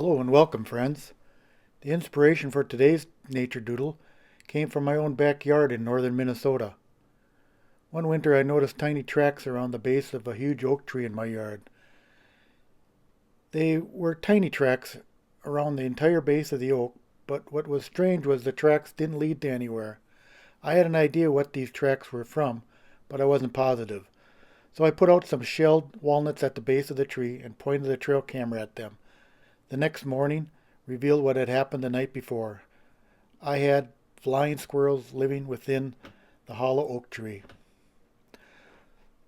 Hello and welcome, friends. The inspiration for today's nature doodle came from my own backyard in northern Minnesota. One winter I noticed tiny tracks around the base of a huge oak tree in my yard. They were tiny tracks around the entire base of the oak, but what was strange was the tracks didn't lead to anywhere. I had an idea what these tracks were from, but I wasn't positive. So I put out some shelled walnuts at the base of the tree and pointed the trail camera at them. The next morning revealed what had happened the night before. I had flying squirrels living within the hollow oak tree.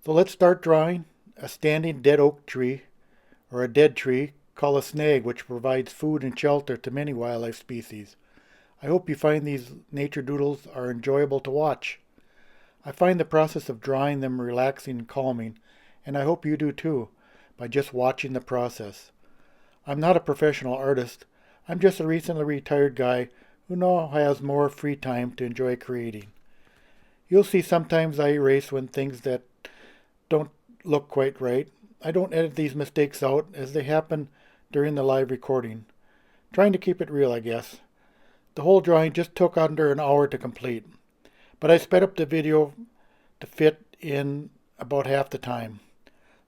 So let's start drawing a standing dead oak tree, or a dead tree, called a snag, which provides food and shelter to many wildlife species. I hope you find these nature doodles are enjoyable to watch. I find the process of drawing them relaxing and calming, and I hope you do too, by just watching the process. I'm not a professional artist. I'm just a recently retired guy who now has more free time to enjoy creating. You'll see sometimes I erase when things that don't look quite right. I don't edit these mistakes out as they happen during the live recording. Trying to keep it real, I guess. The whole drawing just took under an hour to complete, but I sped up the video to fit in about half the time.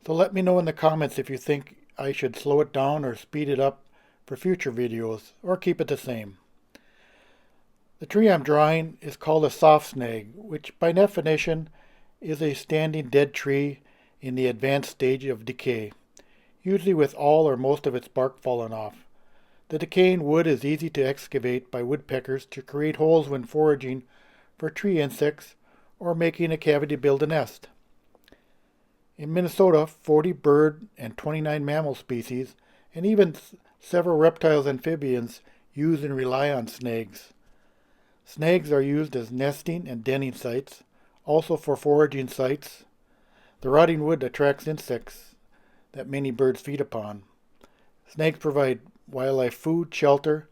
So let me know in the comments if you think I should slow it down or speed it up for future videos, or keep it the same. The tree I'm drawing is called a soft snag, which by definition is a standing dead tree in the advanced stage of decay, usually with all or most of its bark fallen off. The decaying wood is easy to excavate by woodpeckers to create holes when foraging for tree insects or making a cavity to build a nest. In Minnesota, 40 bird and 29 mammal species, and even several reptiles and amphibians use and rely on snags. Snags are used as nesting and denning sites, also for foraging sites. The rotting wood attracts insects that many birds feed upon. Snags provide wildlife food, shelter,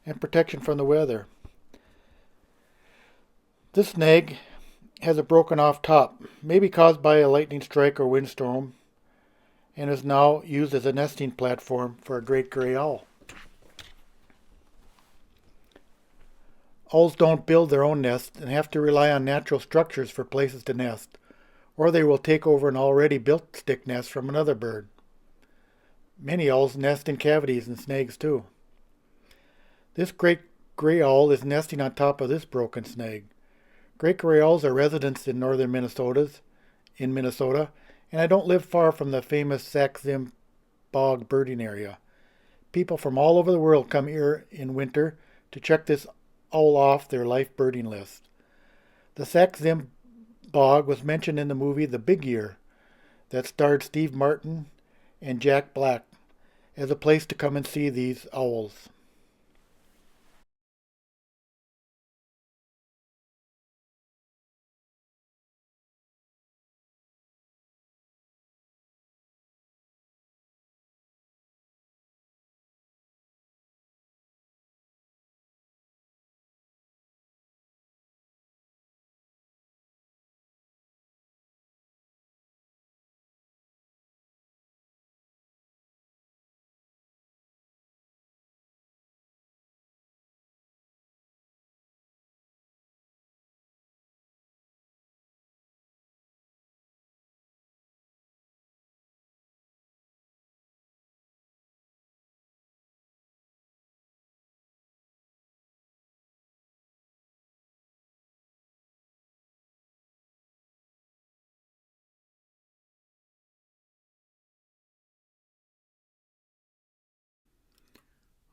and protection from the weather. This snag has a broken off top, maybe caused by a lightning strike or windstorm, and is now used as a nesting platform for a great gray owl. Owls don't build their own nests and have to rely on natural structures for places to nest, or they will take over an already built stick nest from another bird. Many owls nest in cavities and snags too. This great gray owl is nesting on top of this broken snag. Great gray owls are residents in northern Minnesota, and I don't live far from the famous Sax-Zim bog birding area. People from all over the world come here in winter to check this owl off their life birding list. The Sax-Zim bog was mentioned in the movie The Big Year that starred Steve Martin and Jack Black as a place to come and see these owls.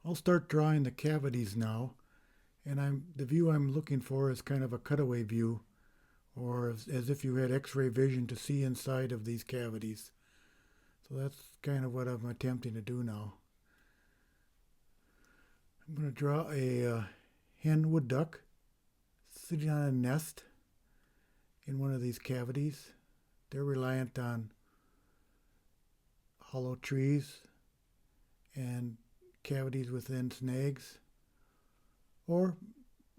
I'll start drawing the cavities now, and the view I'm looking for is kind of a cutaway view, or as if you had x-ray vision to see inside of these cavities. So that's kind of what I'm attempting to do now. I'm going to draw a hen wood duck sitting on a nest in one of these cavities. They're reliant on hollow trees and cavities within snags, or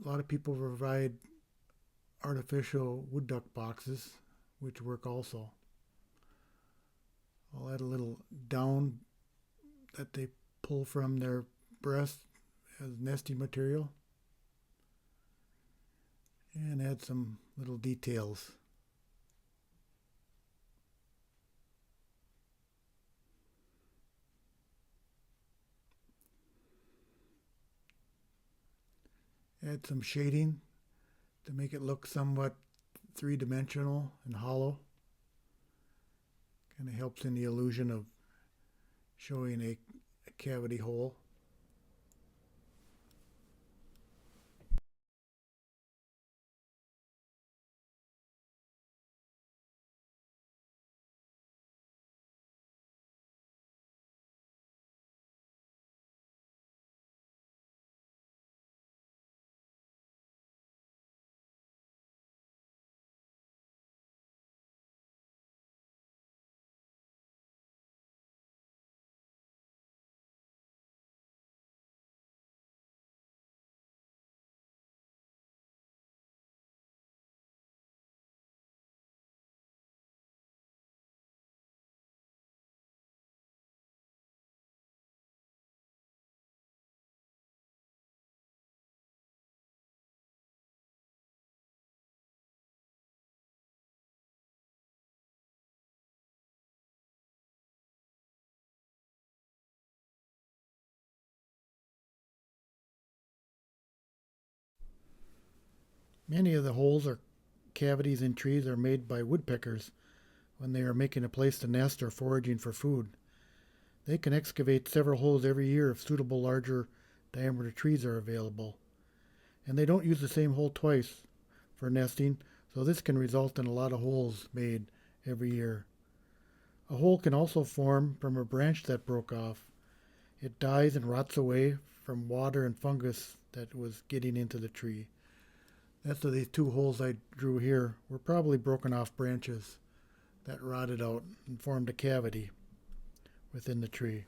a lot of people provide artificial wood duck boxes, which work also. I'll add a little down that they pull from their breast as nesting material and add some little details. Add some shading to make it look somewhat three-dimensional and hollow. Kind of helps in the illusion of showing a cavity hole. Many of the holes or cavities in trees are made by woodpeckers when they are making a place to nest or foraging for food. They can excavate several holes every year if suitable larger diameter trees are available. And they don't use the same hole twice for nesting, so this can result in a lot of holes made every year. A hole can also form from a branch that broke off. It dies and rots away from water and fungus that was getting into the tree. That's so these two holes I drew here were probably broken off branches that rotted out and formed a cavity within the tree.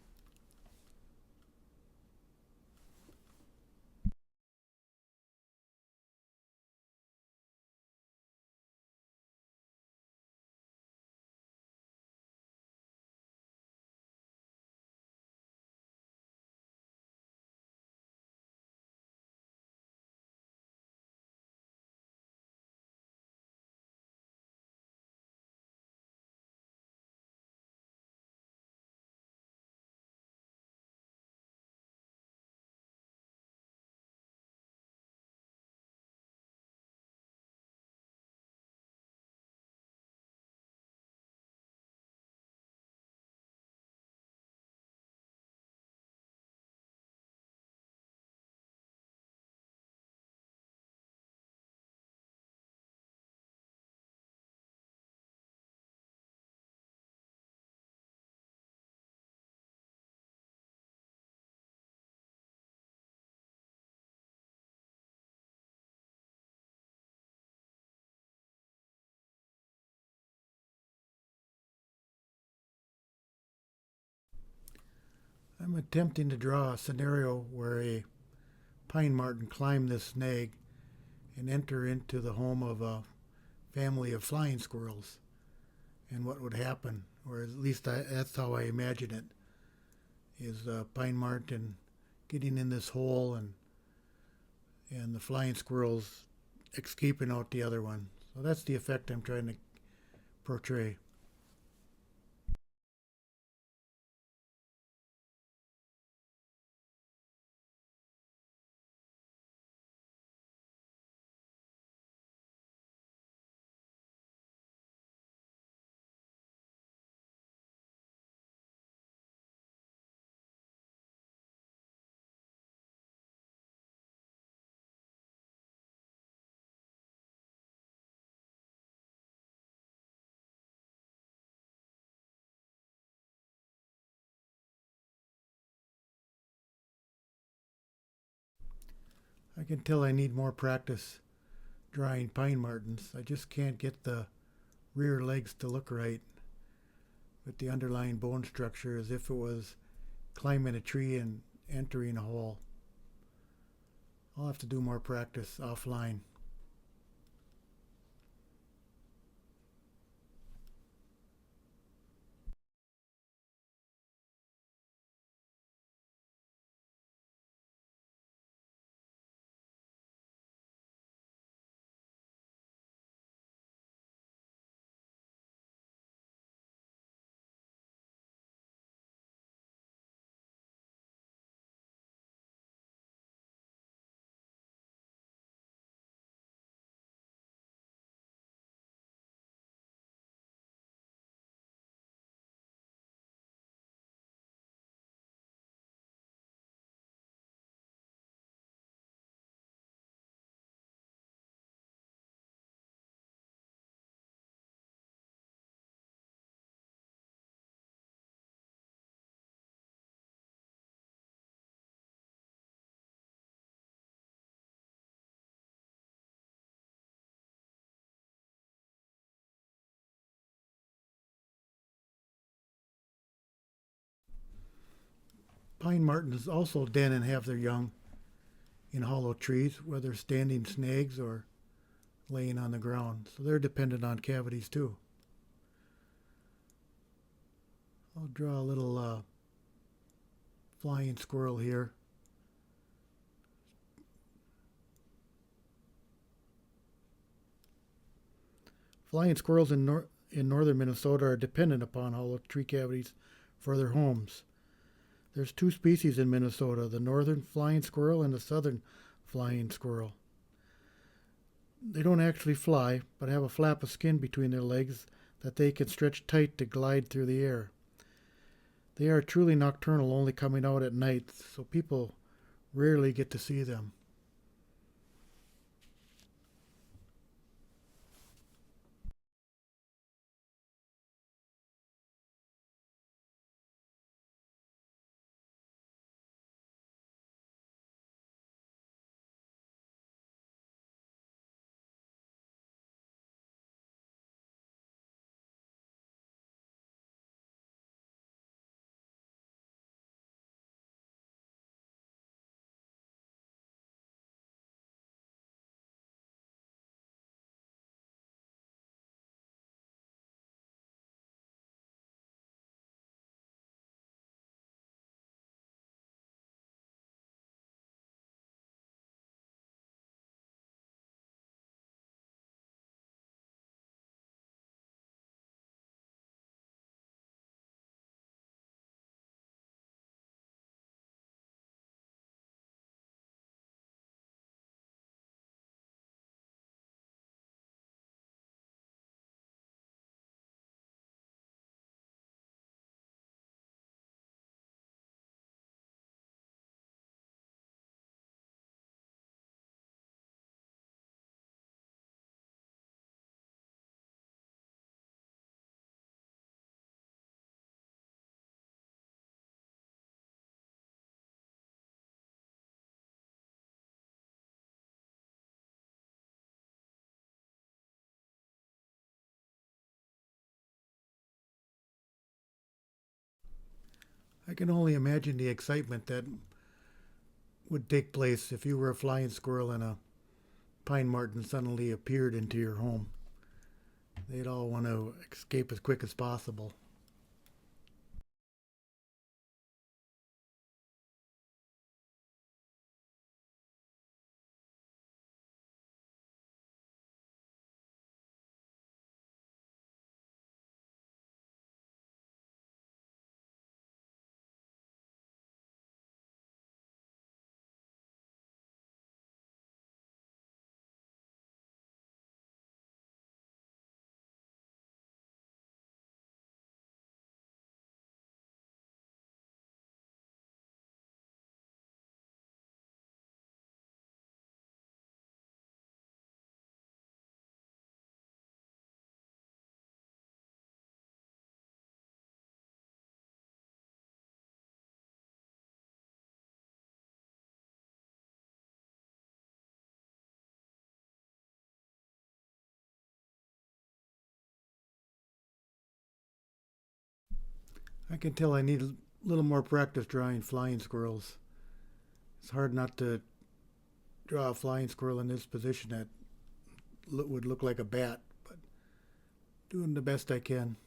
I'm attempting to draw a scenario where a pine marten climbed this snag and enter into the home of a family of flying squirrels and what would happen, or at least that's how I imagine it, is pine marten getting in this hole and the flying squirrels escaping out the other one. So that's the effect I'm trying to portray. I can tell I need more practice drawing pine martens. I just can't get the rear legs to look right with the underlying bone structure as if it was climbing a tree and entering a hole. I'll have to do more practice offline. Pine martens also den and have their young in hollow trees, whether standing snags or laying on the ground. So they're dependent on cavities too. I'll draw a little flying squirrel here. Flying squirrels in northern Minnesota are dependent upon hollow tree cavities for their homes. There's two species in Minnesota, the northern flying squirrel and the southern flying squirrel. They don't actually fly, but have a flap of skin between their legs that they can stretch tight to glide through the air. They are truly nocturnal, only coming out at night, so people rarely get to see them. I can only imagine the excitement that would take place if you were a flying squirrel and a pine marten suddenly appeared into your home. They'd all want to escape as quick as possible. I can tell I need a little more practice drawing flying squirrels. It's hard not to draw a flying squirrel in this position that would look like a bat, but doing the best I can.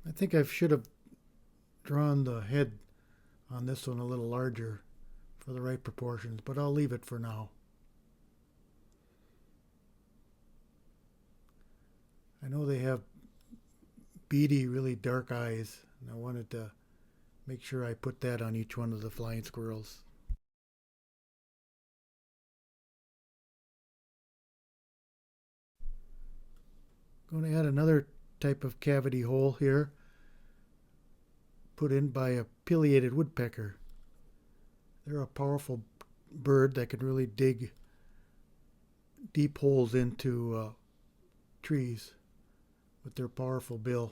I think I should have drawn the head on this one a little larger for the right proportions, but I'll leave it for now. I know they have beady, really dark eyes, and I wanted to make sure I put that on each one of the flying squirrels. Going to add another type of cavity hole here, put in by a pileated woodpecker. They're a powerful bird that can really dig deep holes into trees with their powerful bill.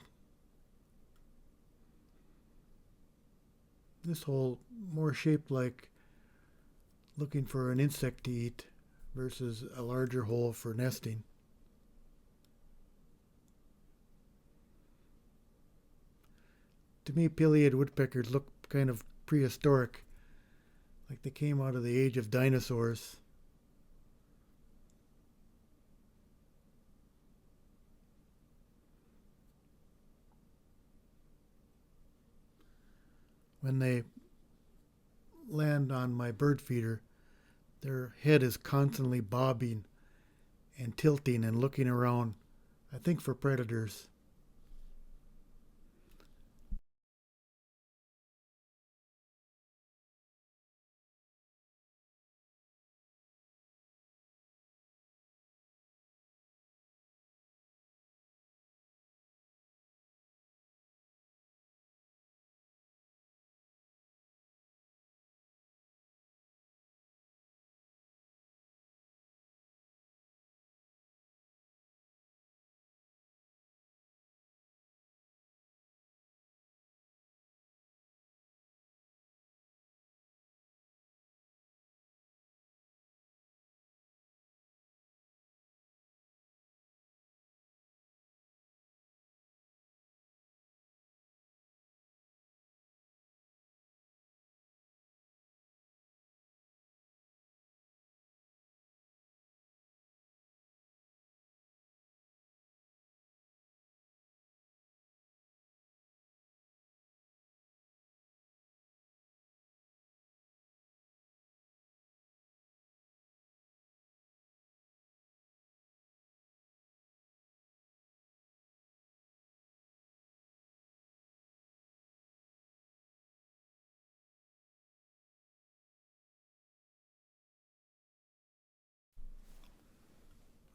This hole more shaped like looking for an insect to eat versus a larger hole for nesting. To me, pileated woodpeckers look kind of prehistoric, like they came out of the age of dinosaurs. When they land on my bird feeder, their head is constantly bobbing and tilting and looking around, I think for predators.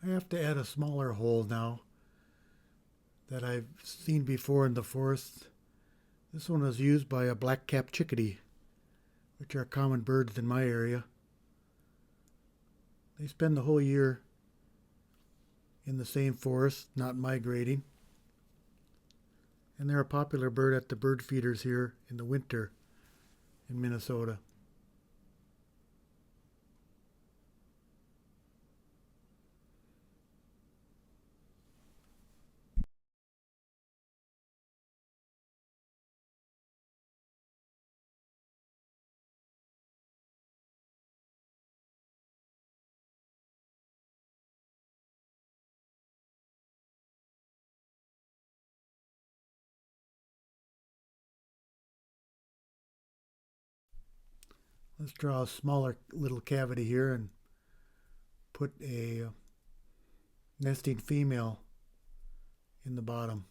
I have to add a smaller hole now that I've seen before in the forest. This one was used by a black-capped chickadee, which are common birds in my area. They spend the whole year in the same forest, not migrating. And they're a popular bird at the bird feeders here in the winter in Minnesota. Let's draw a smaller little cavity here and put a nesting female in the bottom.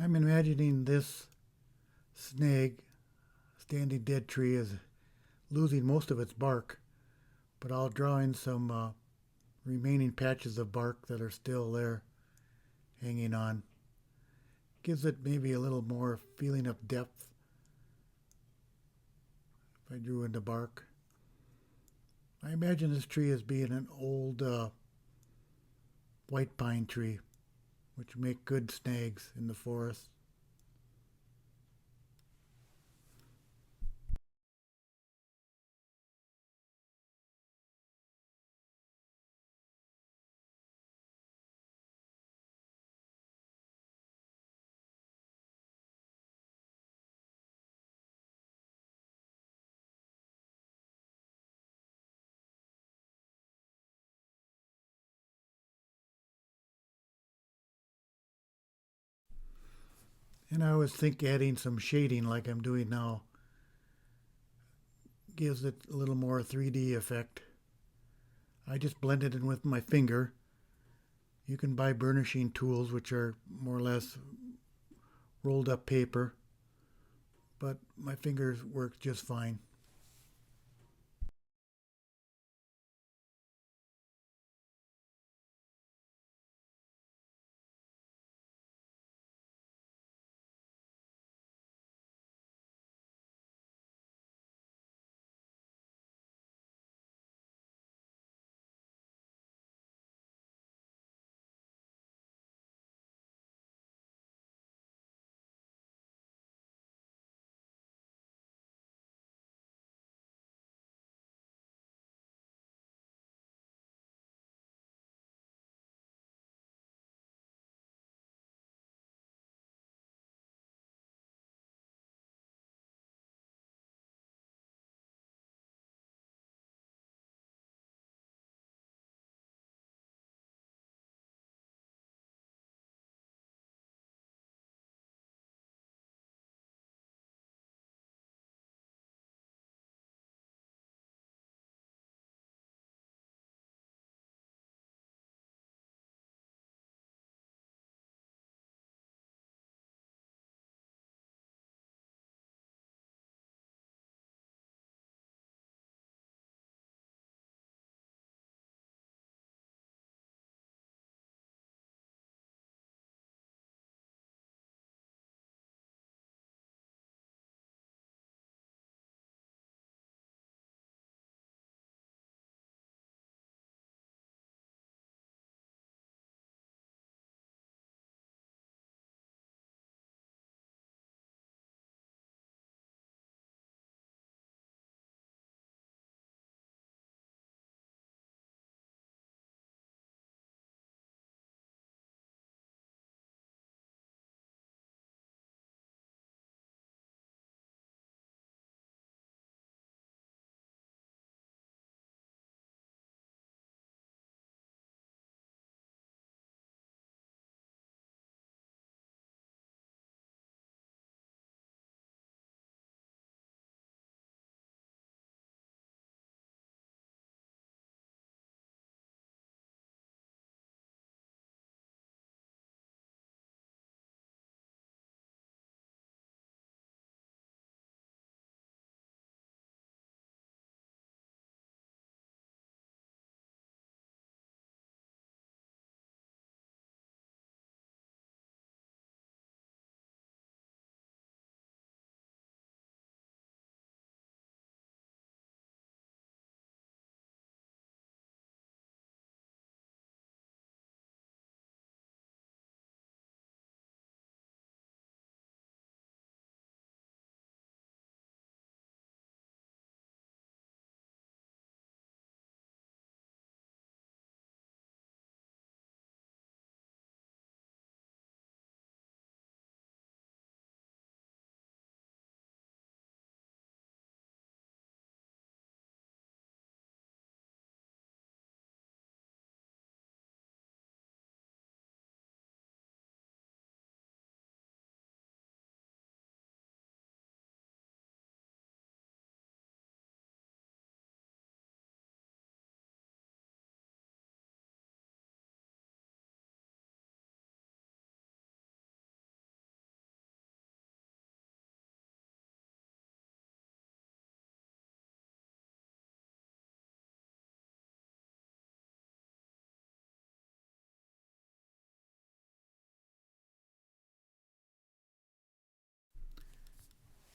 I'm imagining this snag, standing dead tree, is losing most of its bark, but I'll draw in some remaining patches of bark that are still there hanging on. Gives it maybe a little more feeling of depth if I drew in the bark. I imagine this tree as being an old white pine tree, which make good snags in the forest. And I always think adding some shading like I'm doing now gives it a little more 3D effect. I just blend it in with my finger. You can buy burnishing tools, which are more or less rolled up paper, but my fingers work just fine.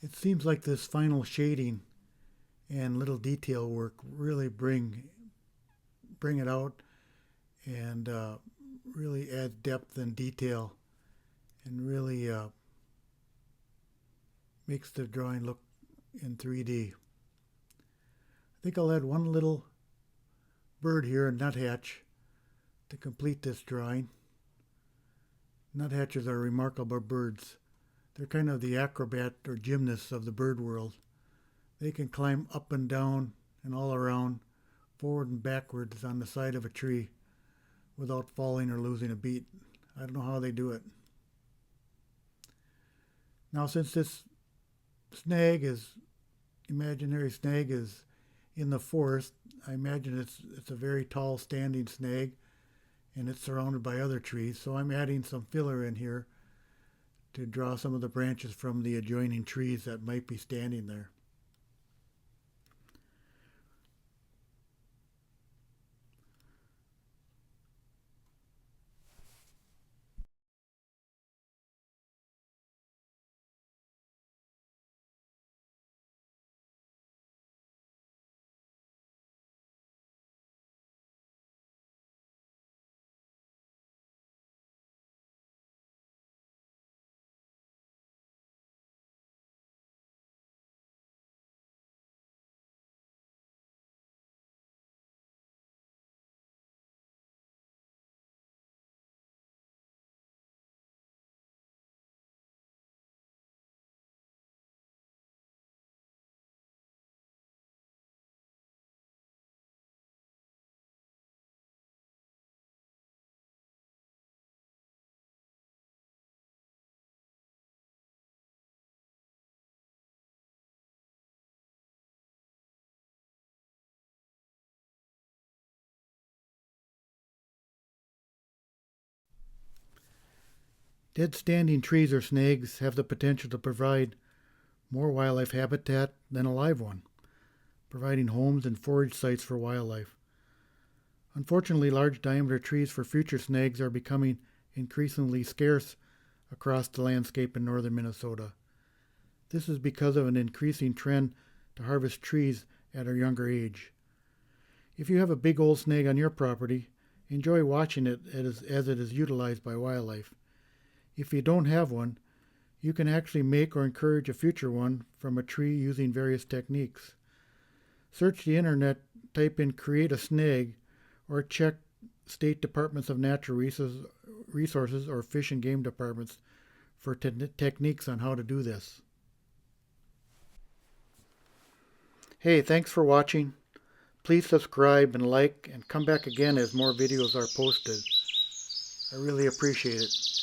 It seems like this final shading and little detail work really bring it out and really add depth and detail and really makes the drawing look in 3D. I think I'll add one little bird here, a nuthatch, to complete this drawing. Nuthatches are remarkable birds. They're kind of the acrobat or gymnasts of the bird world. They can climb up and down and all around, forward and backwards on the side of a tree without falling or losing a beat. I don't know how they do it. Now, since this imaginary snag is in the forest, I imagine it's a very tall standing snag and it's surrounded by other trees. So I'm adding some filler in here to draw some of the branches from the adjoining trees that might be standing there. Dead standing trees or snags have the potential to provide more wildlife habitat than a live one, providing homes and forage sites for wildlife. Unfortunately, large diameter trees for future snags are becoming increasingly scarce across the landscape in northern Minnesota. This is because of an increasing trend to harvest trees at a younger age. If you have a big old snag on your property, enjoy watching it as it is utilized by wildlife. If you don't have one, you can actually make or encourage a future one from a tree using various techniques. Search the internet, type in "create a snag," or check state departments of natural resources or fish and game departments for techniques on how to do this. Hey, thanks for watching. Please subscribe and like and come back again as more videos are posted. I really appreciate it.